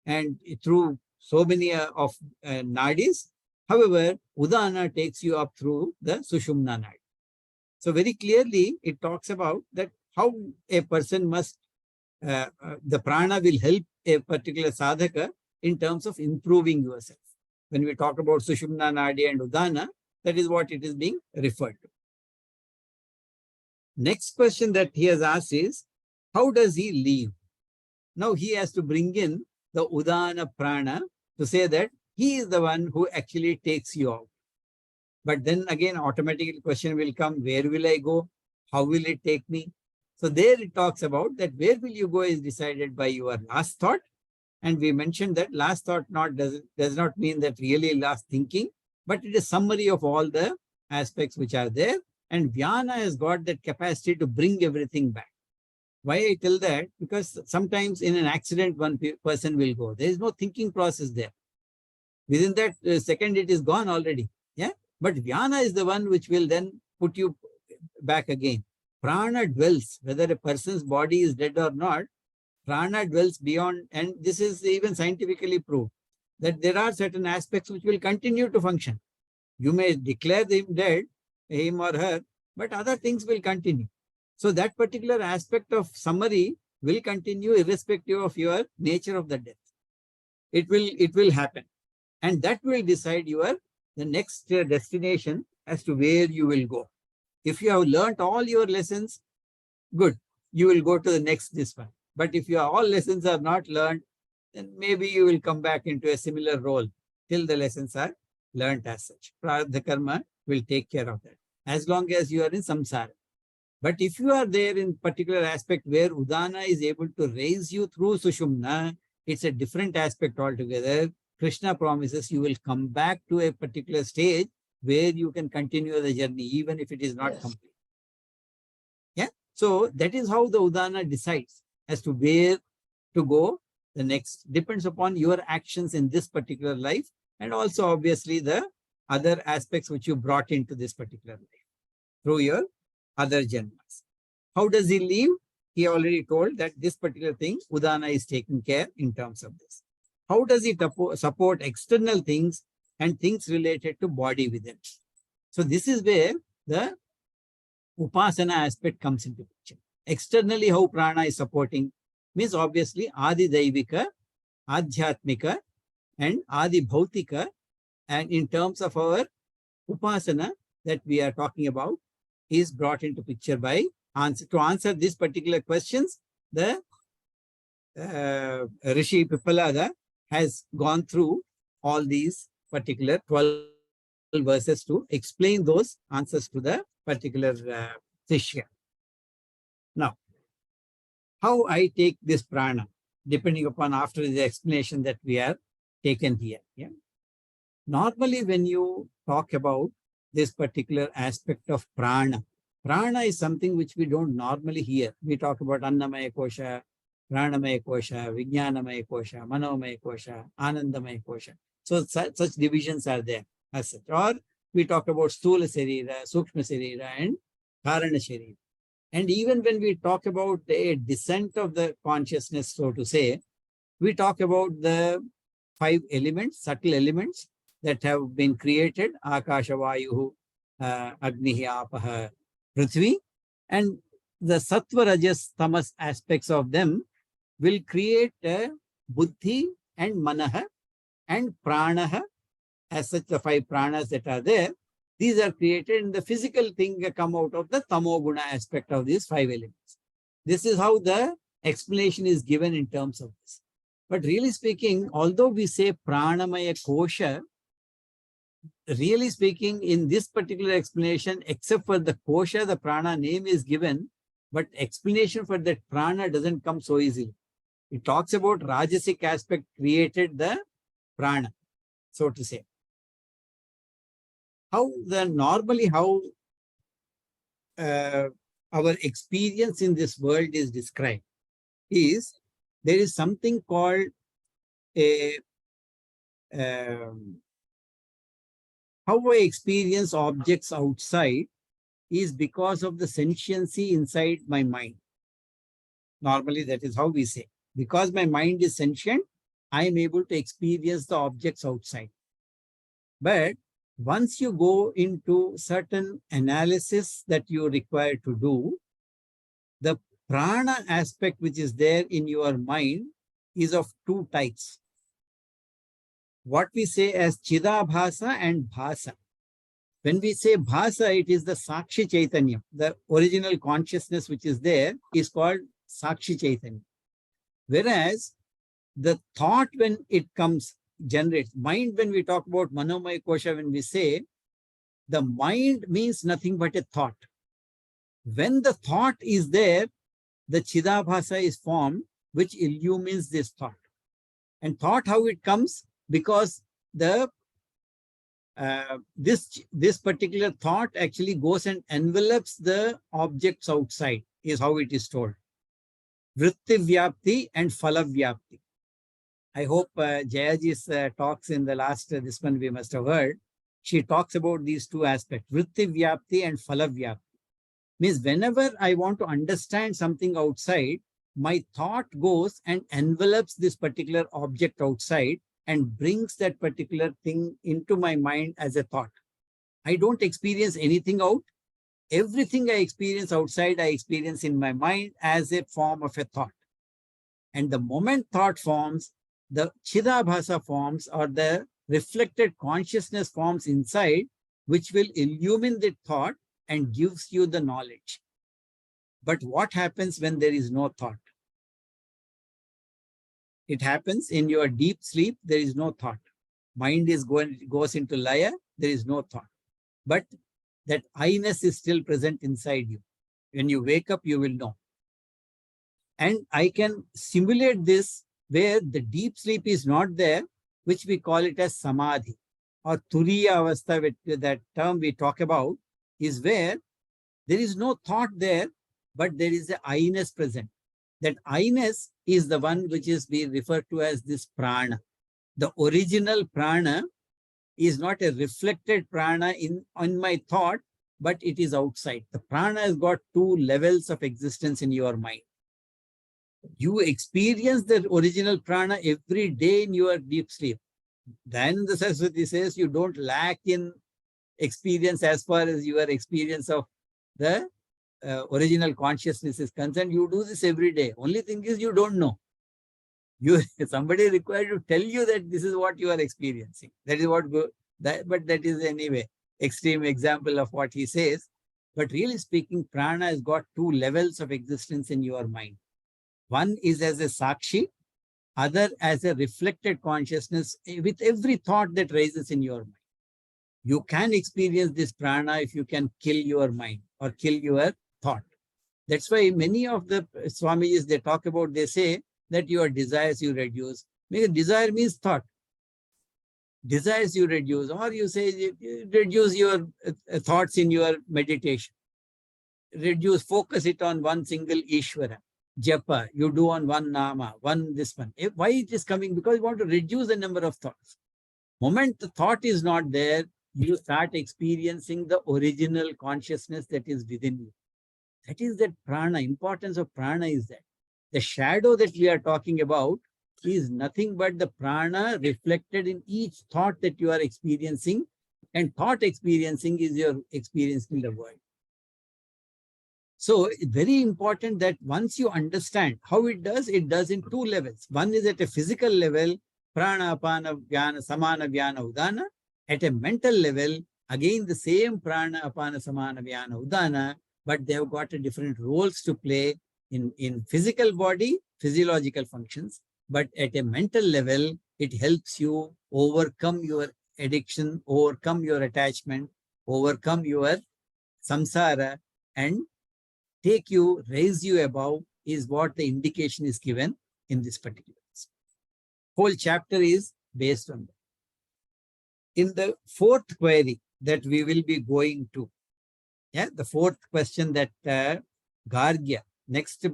And through so many of nadis, However, Udana takes you up through the Sushumna Nadi. So very clearly, it talks about that how a person must, the prana will help a particular sadhaka in terms of improving yourself. When we talk about Sushumna Nadi and Udana, that is what it is being referred to. Next question that he has asked is, how does he live? Now he has to bring in the Udana prana to say that he is the one who actually takes you out. But then again, automatically question will come, where will I go? How will it take me? So there it talks about that where will you go is decided by your last thought. And we mentioned that last thought does not mean that really last thinking, but it is summary of all the aspects which are there. And Vyana has got that capacity to bring everything back. Why I tell that? Because sometimes in an accident, one person will go. There is no thinking process there. Within that second, it is gone already. Yeah. But Vyana is the one which will then put you back again. Prana dwells, whether a person's body is dead or not, prana dwells beyond, and this is even scientifically proved, that there are certain aspects which will continue to function. You may declare him dead, him or her, but other things will continue. So that particular aspect of summary will continue irrespective of your nature of the death. It will happen. And that will decide the next destination as to where you will go. If you have learnt all your lessons, good, you will go to the next this one. But if your all lessons are not learned, then maybe you will come back into a similar role till the lessons are learnt as such. Prarabdha karma will take care of that, as long as you are in samsara. But if you are there in particular aspect where Udana is able to raise you through Sushumna, it's a different aspect altogether. Krishna promises you will come back to a particular stage where you can continue the journey, even if it is not complete. Yeah. So that is how the Udana decides as to where to go. The next depends upon your actions in this particular life, and also obviously the other aspects which you brought into this particular life through your other janmas. How does he live? He already told that this particular thing, Udana is taking care in terms of this. How does he support external things and things related to body within? So this is where the Upasana aspect comes into picture. Externally, how prana is supporting means obviously Adi Daivika, Adhyatmika, and Adi Bhautika. And in terms of our Upasana that we are talking about, is brought into picture by to answer these particular questions. The Rishi Pipalada has gone through all these particular 12 verses to explain those answers to the particular Shishya. Now, how I take this prana, depending upon after the explanation that we have taken here. Yeah. Normally, when you talk about this particular aspect of prana, prana is something which we don't normally hear. We talk about Annamaya Kosha, Pranamaya Kosha, Vijnanamaya Kosha, Manomaya Kosha, Anandamaya Kosha. So such divisions are there as such. Or we talk about Stula Sarira, Sukshma Sarira, and Karana Sharira. And even when we talk about a descent of the consciousness, so to say, we talk about the 5 elements, subtle elements that have been created, Akasha, Vayu, Agni, Apaha, Prithvi, and the Sattva, Rajas, Tamas aspects of them will create Buddhi and Manaha and Pranaha, as such the 5 pranas that are there. These are created and the physical thing come out of the Tamoguna aspect of these 5 elements. This is how the explanation is given in terms of this. But really speaking, although we say Pranamaya Kosha, really speaking in this particular explanation, except for the Kosha, the Prana name is given, but explanation for that Prana doesn't come so easily. It talks about Rajasic aspect created the Prana, so to say. How our experience in this world is described is there is something called a how I experience objects outside is because of the sentiency inside my mind. Normally, that is how we say. Because my mind is sentient, I am able to experience the objects outside. But once you go into certain analysis that you require to do, the prana aspect which is there in your mind is of two types. What we say as Chidabhasa and Bhasa. When we say Bhasa, it is the Sakshi Chaitanya. The original consciousness which is there is called Sakshi Chaitanya. Whereas the thought, when it comes, generates. Mind, when we talk about Manomaya Kosha, when we say, the mind means nothing but a thought. When the thought is there, the Chidabhasa is formed, which illumines this thought. And thought, how it comes? Because the this particular thought actually goes and envelops the objects outside, is how it is told. Vritti Vyapti and Phala Vyapti. I hope Jayaji's talks in the last, this one we must have heard. She talks about these two aspects, Vritti Vyapti and Phala Vyapti. Means whenever I want to understand something outside, my thought goes and envelops this particular object outside and brings that particular thing into my mind as a thought. I don't experience anything out. Everything I experience outside, I experience in my mind as a form of a thought. And the moment thought forms, the Chidabhasa forms, or the reflected consciousness forms inside, which will illumine the thought and gives you the knowledge. But what happens when there is no thought? It happens in your deep sleep, there is no thought. Mind is goes into laya, there is no thought. But that I-ness is still present inside you. When you wake up, you will know. And I can simulate this where the deep sleep is not there, which we call it as samadhi, or turiya avastha, that term we talk about, is where there is no thought there, but there is the I-ness present. That I-ness is the one which is being referred to as this prana. The original prana is not a reflected prana in my thought, but it is outside. The prana has got two levels of existence in your mind. You experience the original prana every day in your deep sleep. Then the Saraswati says you don't lack in experience as far as your experience of the original consciousness is concerned. You do this every day. Only thing is you don't know. Somebody required to tell you that this is what you are experiencing. That is what but that is anyway extreme example of what he says. But really speaking, prana has got two levels of existence in your mind. One is as a sakshi, other as a reflected consciousness with every thought that rises in your mind. You can experience this prana if you can kill your mind or kill your thought. That's why many of the Swamijis, they talk about, they say that your desires you reduce. Because desire means thought. Desires you reduce, or you say you reduce your thoughts in your meditation. Reduce, focus it on one single Ishvara. Japa, you do on one Nama, one this one. Why it is coming? Because you want to reduce the number of thoughts. Moment the thought is not there, you start experiencing the original consciousness that is within you. That is that prana. Importance of prana is that. The shadow that we are talking about is nothing but the prana reflected in each thought that you are experiencing. And thought experiencing is your experience in the world. So it's very important that once you understand how it does in two levels. One is at a physical level, prana, apana, vyana, samana, vyana, udana. At a mental level, again the same prana, apana, samana, vyana, udana, but they have got a different roles to play in physical body, physiological functions. But at a mental level, it helps you overcome your addiction, overcome your attachment, overcome your samsara, and take you, raise you above, is what the indication is given in this particular. Whole chapter is based on that. In the fourth query that we will be going to, the fourth question that Gargya, next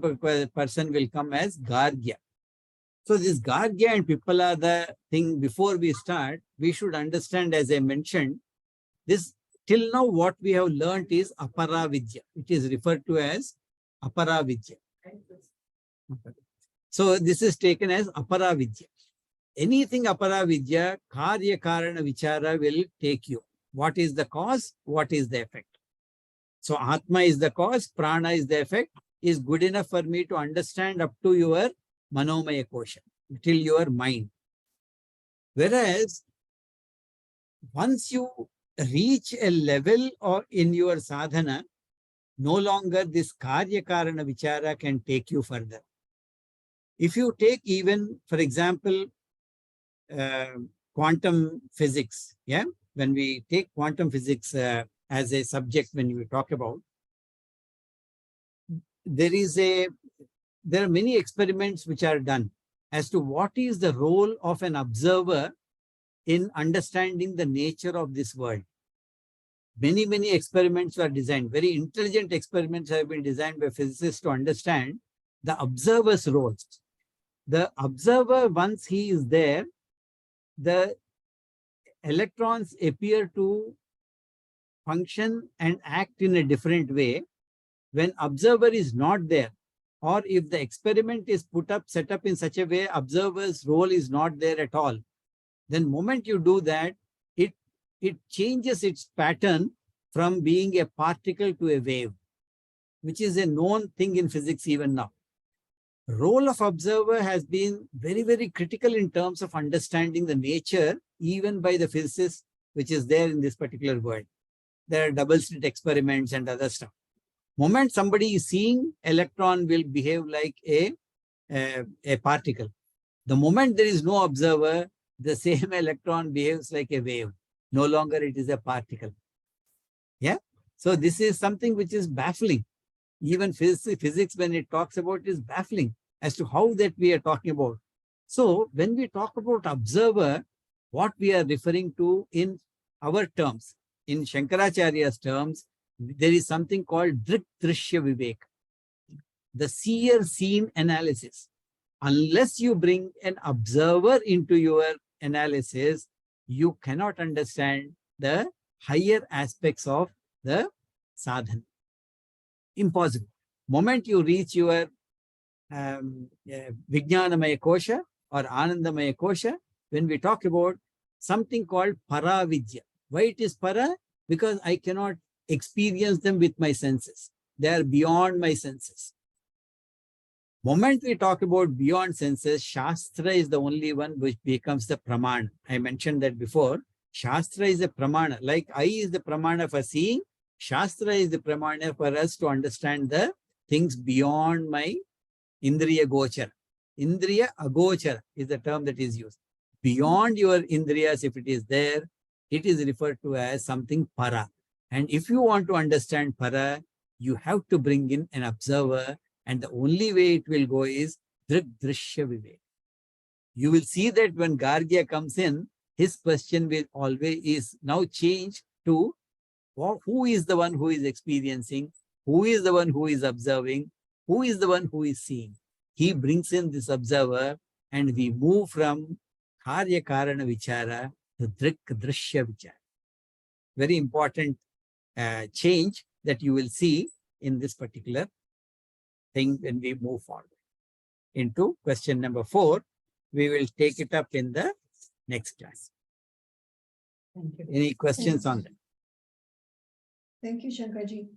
person will come as Gargya. So this Gargya and Pippala, the thing before we start, we should understand, as I mentioned, this till now what we have learnt is Aparavidya. It is referred to as Aparavidya. So this is taken as Aparavidya. anything apara vidya, karya karana vichara will take you. What is the cause? What is the effect? So Atma is the cause, Prana is the effect, is good enough for me to understand up to your Manomaya Kosha, till your mind. Whereas, once you reach a level or in your sadhana, no longer this Karya Karana Vichara can take you further. If you take even, for example, quantum physics, yeah, when we take quantum physics as a subject, when we talk about, there are many experiments which are done as to what is the role of an observer in understanding the nature of this world. Many experiments are designed. Very intelligent experiments have been designed by physicists to understand the observer's roles. The observer, once he is there, the electrons appear to function and act in a different way. When observer is not there, or if the experiment is set up in such a way, observer's role is not there at all, then moment you do that, it changes its pattern from being a particle to a wave, which is a known thing in physics even now. Role of observer has been very critical in terms of understanding the nature, even by the physicists, which is there in this particular world. There are double slit experiments and other stuff. Moment somebody is seeing, electron will behave like a particle. The moment there is no observer, the same electron behaves like a wave. No longer it is a particle. Yeah. So this is something which is baffling. Even physics, when it talks about, is baffling as to how that we are talking about. So when we talk about observer, what we are referring to in our terms, in Shankaracharya's terms, there is something called Drik Drishya Vivek, the seer-seen analysis. Unless you bring an observer into your analysis, you cannot understand the higher aspects of the sadhana. Impossible. Moment you reach your Vijnanamaya Kosha or Anandamaya Kosha, when we talk about something called Paravidya. Why it is para? Because I cannot experience them with my senses. They are beyond my senses. Moment we talk about beyond senses, Shastra is the only one which becomes the pramana. I mentioned that before. Shastra is a pramana. Like eye is the pramana for seeing, Shastra is the pramana for us to understand the things beyond my Indriya Gochara. Indriya Agochara is the term that is used. Beyond your Indriyas, if it is there, it is referred to as something para. And if you want to understand para, you have to bring in an observer, and the only way it will go is Drik Drishya Vivek. You will see that when Gargya comes in, his question will always is now changed to who is the one who is experiencing, who is the one who is observing, who is the one who is seeing. He brings in this observer, and we move from Karya Karana Vichara to Drik Drishya Vichara. Very important change that you will see in this particular thing when we move forward. Into question number 4, we will take it up in the next class. Thank you. Any questions on that? Thank you, ShankarJi.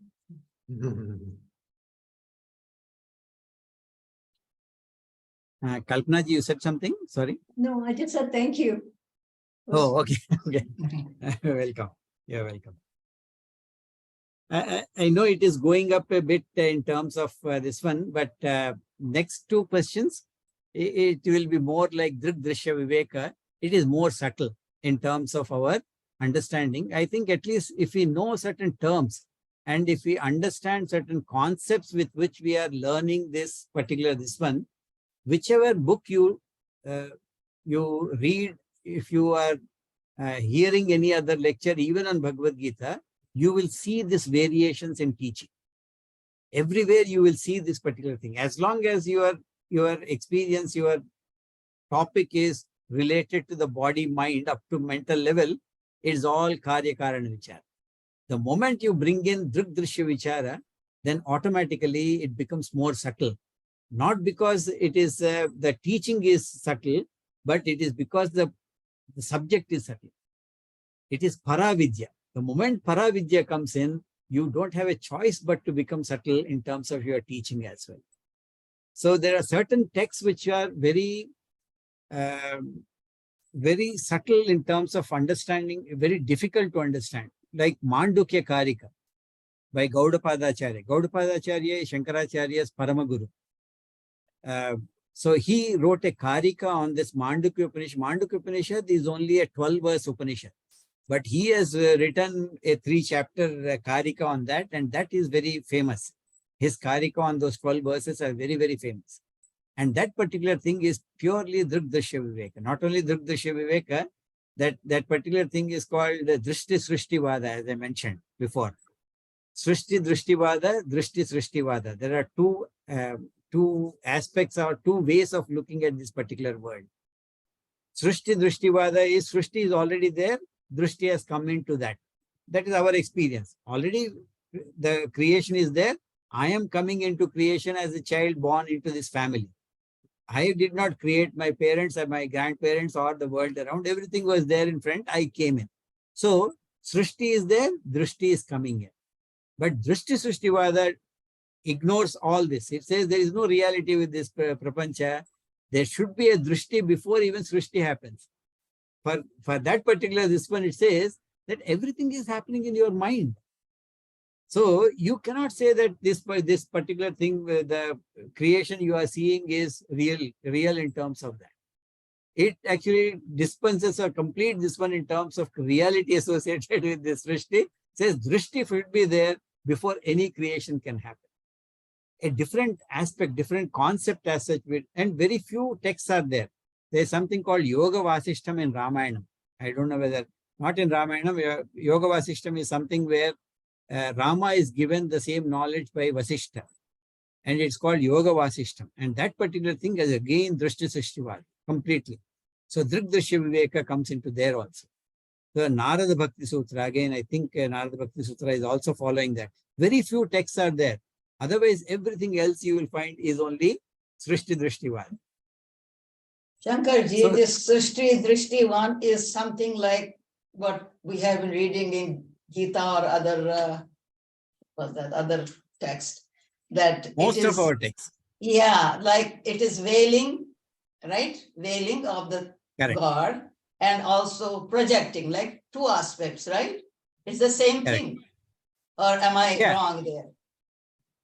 Kalpana ji, you said something? Sorry. No, I just said thank you. Oh, okay. Okay. Welcome. You're welcome. I know it is going up a bit in terms of this one, but next 2 questions, it will be more like Drik Drishya Viveka. It is more subtle in terms of our understanding. I think at least if we know certain terms and if we understand certain concepts with which we are learning this one, whichever book you read, if you are hearing any other lecture, even on Bhagavad Gita, you will see these variations in teaching. Everywhere you will see this particular thing. As long as your experience, your topic is related to the body, mind, up to mental level, it is all Karya Karana Vichara. The moment you bring in Drik Drishya Vichara, then automatically it becomes more subtle. Not because it is the teaching is subtle, but it is because the subject is subtle. It is Paravidya. The moment Paravidya comes in, you don't have a choice but to become subtle in terms of your teaching as well. So there are certain texts which are very subtle in terms of understanding, very difficult to understand, like Mandukya Karika by Gaudapadacharya. Gaudapadacharya is Shankaracharya's Paramaguru. So he wrote a Karika on this Mandukya Upanishad. Mandukya Upanishad is only a 12-verse Upanishad, but he has written a 3-chapter Karika on that, and that is very famous. His Karika on those 12 verses are very, very famous. And that particular thing is purely Drigdrishya Viveka. Not only Drigdrishya Viveka, that particular thing is called the Drishti Srishtivada, as I mentioned before. Srishti Drishtivada, Drishti Srishtivada. There are two aspects or two ways of looking at this particular word. Srishti Drishtivada is Srishti is already there, Drishti has come into that. That is our experience. Already the creation is there. I am coming into creation as a child born into this family. I did not create my parents or my grandparents or the world around. Everything was there in front. I came in. So Srishti is there, Drishti is coming in. But Drishti Srishtivada ignores all this. It says there is no reality with this prapancha. There should be a Drishti before even Srishti happens. For that particular, this one, it says that everything is happening in your mind. So you cannot say that this particular thing, the creation you are seeing is real in terms of that. It actually dispenses or complete this one in terms of reality associated with this Srishti. Says Drishti should be there before any creation can happen. A different aspect, different concept as such, and very few texts are there. There is something called Yoga Vasishtam in Ramayanam. I don't know whether, not in Ramayanam, Yoga Vasishtam is something where Rama is given the same knowledge by Vasishta. And it's called Yoga Vasishtam. And that particular thing is again Drishti Srishtivada, completely. So Drigdrishya Viveka comes into there also. The Narada Bhakti Sutra, again, I think Narada Bhakti Sutra is also following that. Very few texts are there. Otherwise, everything else you will find is only Srishti Drishtivada. Shankarji, So, this Srishti Drishti one is something like what we have been reading in Gita or other, other text. That most it is, of our texts. yeah, like it is veiling, right? Veiling of the Correct. God and also projecting, like two aspects, right? It's the same Correct. thing. Or am I wrong there?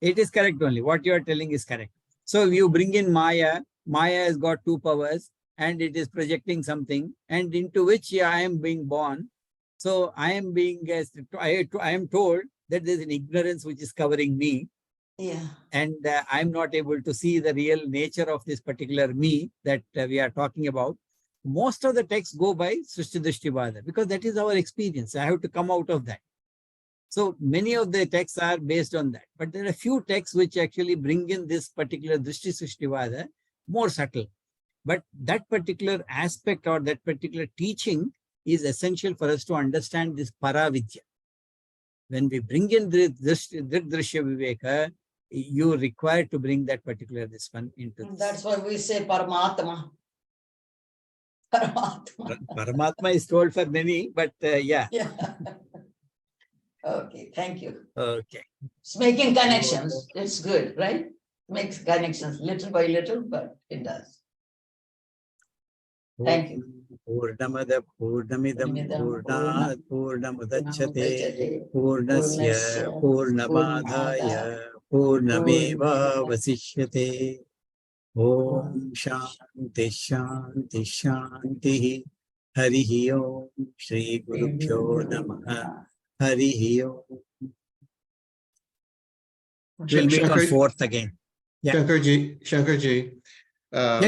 It is correct only. What you are telling is correct. So you bring in Maya. Maya has got two powers and it is projecting something, and into which I am being born. So I am being, I am told that there is an ignorance which is covering me. Yeah. And I'm not able to see the real nature of this particular me that we are talking about. Most of the texts go by Srishti Drishtivada because that is our experience. I have to come out of that. So many of the texts are based on that. But there are a few texts which actually bring in this particular Drishti Srishtivada, more subtle. But that particular aspect or that particular teaching is essential for us to understand this Paravidya. When we bring in the Drishya Viveka, you require to bring that particular this one into this. That's why we say Paramatma. Paramatma. Paramatma is told for many, but yeah. Yeah. Okay, thank you. Okay. It's making connections. It's good, right? Makes connections little by little, but it does. Thank you. Purnamada Purnamidam Purnat Purnamudachyate Purnasya Purnamadhaya Purnameva Vasishyate. Om Shanti Shanti Shanti Harihi Om Shri Gurubhyo Namaha Harihi Om. We'll meet on 4th again. Yeah. Shankarji, Yeah.